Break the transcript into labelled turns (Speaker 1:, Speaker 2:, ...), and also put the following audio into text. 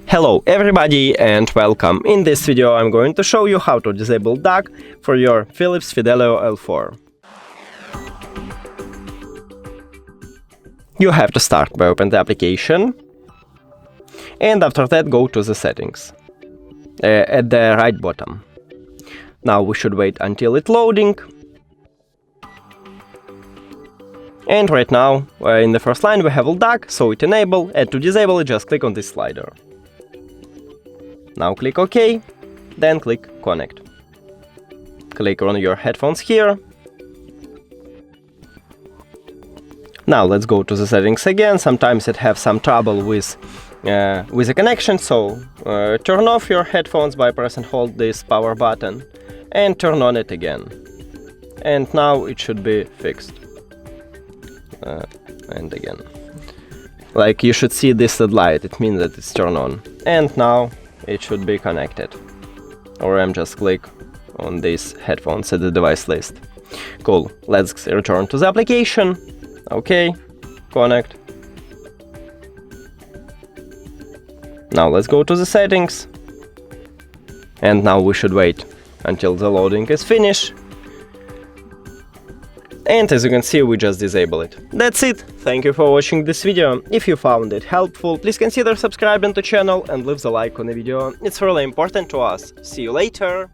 Speaker 1: Hello everybody and welcome. In this video I'm going to show you how to disable Ldac for your PHILIPS Fidelio L4. You have to start by opening the application, and after that go to the settings at the right bottom. Now we should wait until it's loading. And right now in the first line we have Ldac, so it enable, and to disable it just click on this slider. Now click OK, then click Connect. Click on your headphones here. Now let's go to the settings again. Sometimes it have some trouble with the connection, so turn off your headphones by press and hold this power button and turn on it again. And now it should be fixed. And again. Like you should see this LED light, it means that it's turned on. And now it should be connected. Or I'm just click on these headphones at the device list. Cool, let's return to the application. OK, connect. Now let's go to the settings. And now we should wait until the loading is finished. And as you can see, we just disable it. That's it. Thank you for watching this video. If you found it helpful, please consider subscribing to the channel and leave the like on the video. It's really important to us. See you later.